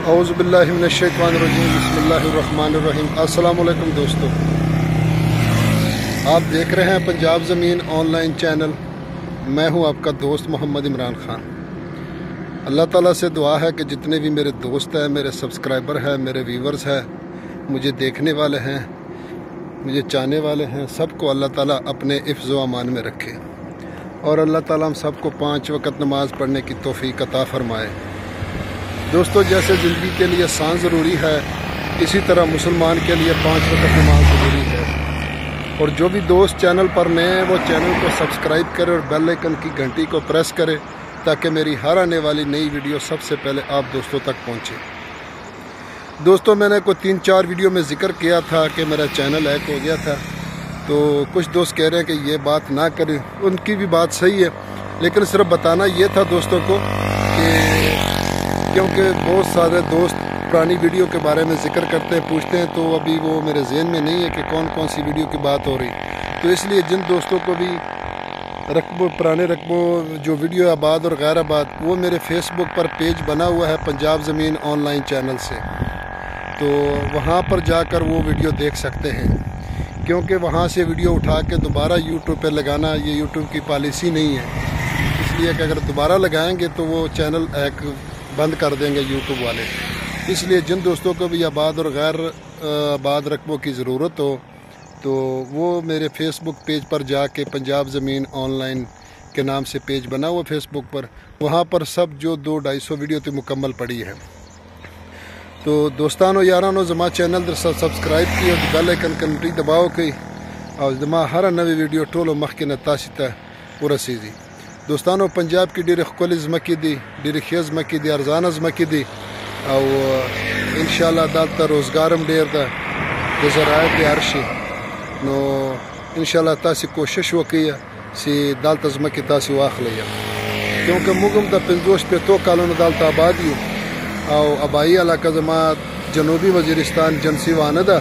औज़ु बिल्लाहि मिनश्शैतानिर्रजीम बिस्मिल्लाहिर्रहमानिर्रहीम। अस्सलाम वालेकुम दोस्तों, आप देख रहे हैं पंजाब ज़मीन ऑनलाइन चैनल। मैं हूं आपका दोस्त मोहम्मद इमरान ख़ान। अल्लाह ताला से दुआ है कि जितने भी मेरे दोस्त हैं, मेरे सब्सक्राइबर हैं, मेरे व्यूवर्स हैं, मुझे देखने वाले हैं, मुझे चाहने वाले हैं, सबको अल्लाह ताला अपने हिफ्ज़ व अमान में रखे और अल्लाह ताला हम सबको 5 वक़्त नमाज़ पढ़ने की तौफ़ीक़ अता फ़रमाए। दोस्तों, जैसे ज़िंदगी के लिए सांस ज़रूरी है, इसी तरह मुसलमान के लिए 5 वक़्त नमाज ज़रूरी है। और जो भी दोस्त चैनल पर नए हैं, वो चैनल को सब्सक्राइब करें और बेल आइकन की घंटी को प्रेस करें ताकि मेरी हर आने वाली नई वीडियो सबसे पहले आप दोस्तों तक पहुँचे। दोस्तों, मैंने कोई 3-4 वीडियो में ज़िक्र किया था कि मेरा चैनल हैक हो गया था, तो कुछ दोस्त कह रहे हैं कि ये बात ना करें। उनकी भी बात सही है, लेकिन सिर्फ बताना ये था दोस्तों को कि क्योंकि बहुत सारे दोस्त पुरानी वीडियो के बारे में ज़िक्र करते हैं, पूछते हैं, तो अभी वो मेरे ज़हन में नहीं है कि कौन कौन सी वीडियो की बात हो रही। तो इसलिए जिन दोस्तों को भी पुराने रकबों जो वीडियो आबाद और गैर आबाद, वो मेरे फेसबुक पर पेज बना हुआ है पंजाब ज़मीन ऑनलाइन चैनल से, तो वहाँ पर जाकर वो वीडियो देख सकते हैं। क्योंकि वहाँ से वीडियो उठा के दोबारा यूट्यूब पर लगाना ये यूट्यूब की पॉलिसी नहीं है, इसलिए कि अगर दोबारा लगाएंगे तो वो चैनल हैक बंद कर देंगे यूट्यूब वाले। इसलिए जिन दोस्तों को भी आबाद और गैर आबाद रकबों की ज़रूरत हो, तो वो मेरे फेसबुक पेज पर जाके पंजाब ज़मीन ऑनलाइन के नाम से पेज बना हुआ फेसबुक पर, वहाँ पर सब जो 200-250 वीडियो तो मुकम्मल पड़ी है। तो दोस्तानो यारानो, जमा चैनल सब्सक्राइब की और बेल आइकन घंटी दबाओ कई और जमा हर नवी वीडियो टोलो मख के नताशिता पूरा सीधी। दोस्तानो, पंजाब की डेर खुल ज़मकी दी, डेर खेज़ मकी दी, अरजान ज़मकी दी और इंशाल्लाह दालता रोज़गारम डेर दा ज़राए दे अर्शी नो इंशाल्लाह तासी कोशिश वकी सी दालता ज़मकी तासी वाख लिया। क्योंकि मुगम दा 50 पे तो कालों दालता आबादी और अबाई इलाका जमा जनूबी वज़ीरिस्तान जनसी वानदा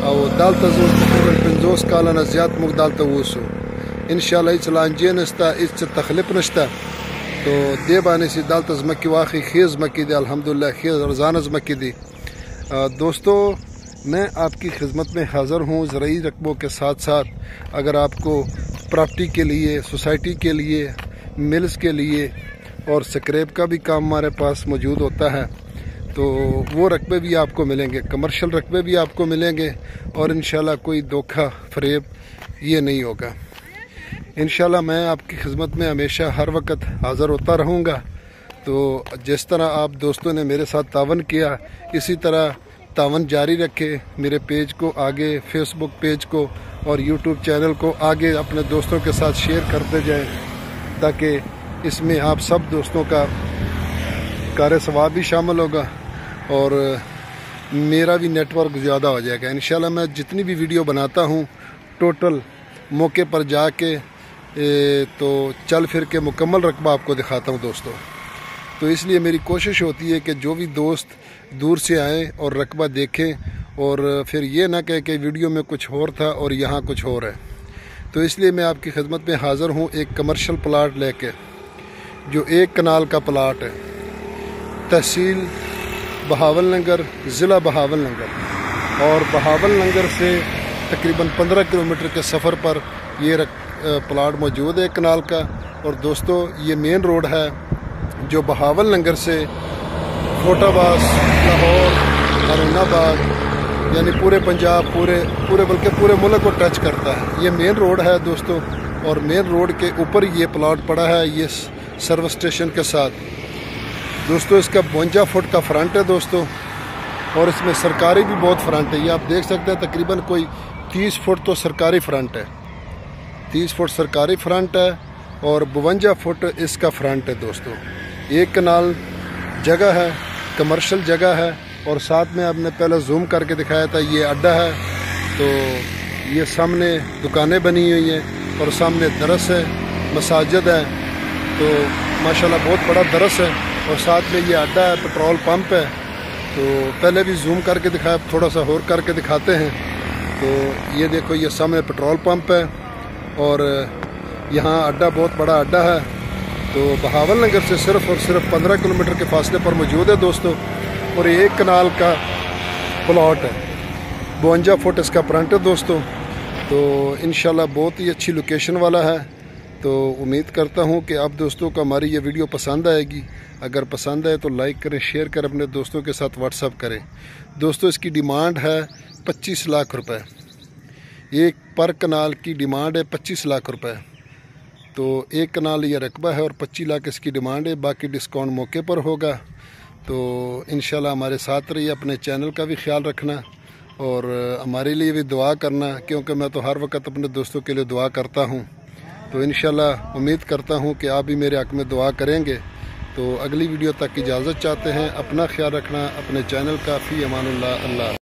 और दालता ज़ोर तकरीबन 50 कालों ज़्यादा मुग दालता वूसो इंशाल्लाह इस लांजे नस्ता इस तखलिफ नस्ता तो दे बाने से दालता ज़मकी वाक़ई खेज़ मकी दे अल्हम्दुलिल्लाह खेज़ अरजान ज़मकी दी। दोस्तों, मैं आपकी खिदमत में हाज़िर हूँ ज़रूरी रकबों के साथ साथ। अगर आपको प्रॉपर्टी के लिए, सोसाइटी के लिए, मिल्स के लिए और स्क्रैप का भी काम हमारे पास मौजूद होता है, तो वो रकबे भी आपको मिलेंगे, कमर्शियल रकबे भी आपको मिलेंगे और इंशाल्लाह कोई धोखा फरेब ये नहीं होगा। इंशाल्लाह मैं आपकी खिदमत में हमेशा हर वक्त हाज़िर होता रहूँगा। तो जिस तरह आप दोस्तों ने मेरे साथ तावन किया, इसी तरह तावन जारी रखे। मेरे पेज को आगे, फेसबुक पेज को और यूट्यूब चैनल को आगे अपने दोस्तों के साथ शेयर करते जाएं, ताकि इसमें आप सब दोस्तों का कार सवाब भी शामिल होगा और मेरा भी नेटवर्क ज़्यादा हो जाएगा। इंशाल्लाह मैं जितनी भी वीडियो बनाता हूँ टोटल मौके पर जाके तो चल फिर के मुकम्मल रकबा आपको दिखाता हूँ दोस्तों। तो इसलिए मेरी कोशिश होती है कि जो भी दोस्त दूर से आएँ और रकबा देखें और फिर ये ना कहे कि वीडियो में कुछ और था और यहाँ कुछ और है। तो इसलिए मैं आपकी खिदमत में हाज़िर हूँ एक कमर्शियल प्लाट लेके, जो 1 कनाल का प्लाट है, तहसील बहावलनगर, ज़िला बहावलनगर और बहावलनगर से तकरीबन 15 किलोमीटर के सफ़र पर ये प्लाट मौजूद है 1 कनाल का। और दोस्तों, ये मेन रोड है जो बहावलनगर से फोटाबाज, लाहौर, हरुणाबाद यानी पूरे पंजाब, पूरे बल्कि पूरे मुल्क को टच करता है। ये मेन रोड है दोस्तों, और मेन रोड के ऊपर ये प्लाट पड़ा है, ये सर्विस स्टेशन के साथ। दोस्तों, इसका 52 फुट का फ्रंट है दोस्तों, और इसमें सरकारी भी बहुत फ्रंट है। ये आप देख सकते हैं तकरीबन कोई 30 फुट तो सरकारी फ्रंट है, 30 फुट सरकारी फ्रंट है और 52 फुट इसका फ्रंट है दोस्तों। 1 कनाल जगह है, कमर्शियल जगह है, और साथ में आपने पहले जूम करके दिखाया था, ये अड्डा है। तो ये सामने दुकानें बनी हुई हैं और सामने दरस है, मसाजिद है, तो माशाल्लाह बहुत बड़ा दरस है, और साथ में ये अड्डा है, पेट्रोल पंप है। तो पहले भी जूम करके दिखाया, थोड़ा सा और करके दिखाते हैं। तो ये देखो, ये सामने पेट्रोल पंप है और यहाँ अड्डा बहुत बड़ा अड्डा है। तो बहावलनगर से सिर्फ और सिर्फ 15 किलोमीटर के फासले पर मौजूद है दोस्तों। اور یہ 1 کنال کا پلاٹ ہے، 52 فٹ اس کا فرنٹ ہے دوستوں۔ تو انشاءاللہ بہت ہی اچھی لوکیشن والا ہے۔ تو امید کرتا ہوں کہ آپ دوستوں کو ہماری یہ ویڈیو پسند آئے گی۔ اگر پسند آئے تو لائک کریں، شیئر کریں، اپنے دوستوں کے ساتھ واٹس ایپ کریں۔ دوستوں اس کی ڈیمانڈ ہے 25 لاکھ روپے، ایک پر کنال کی ڈیمانڈ ہے 25 لاکھ روپے۔ تو 1 کنال یہ رقبہ ہے اور 25 لاکھ اس کی ڈیمانڈ ہے، باقی ڈسکاؤنٹ موقع پر ہوگا۔ تو انشاءاللہ ہمارے ساتھ رہیے، اپنے چینل کا بھی خیال رکھنا اور ہمارے لیے بھی دعا کرنا، کیونکہ میں تو ہر وقت اپنے دوستوں کے لیے دعا کرتا ہوں۔ تو انشاءاللہ امید کرتا ہوں کہ آپ بھی میرے حق میں دعا کریں گے۔ تو اگلی ویڈیو تک اجازت چاہتے ہیں، اپنا خیال رکھنا، اپنے چینل کا فی امان اللہ۔ اللہ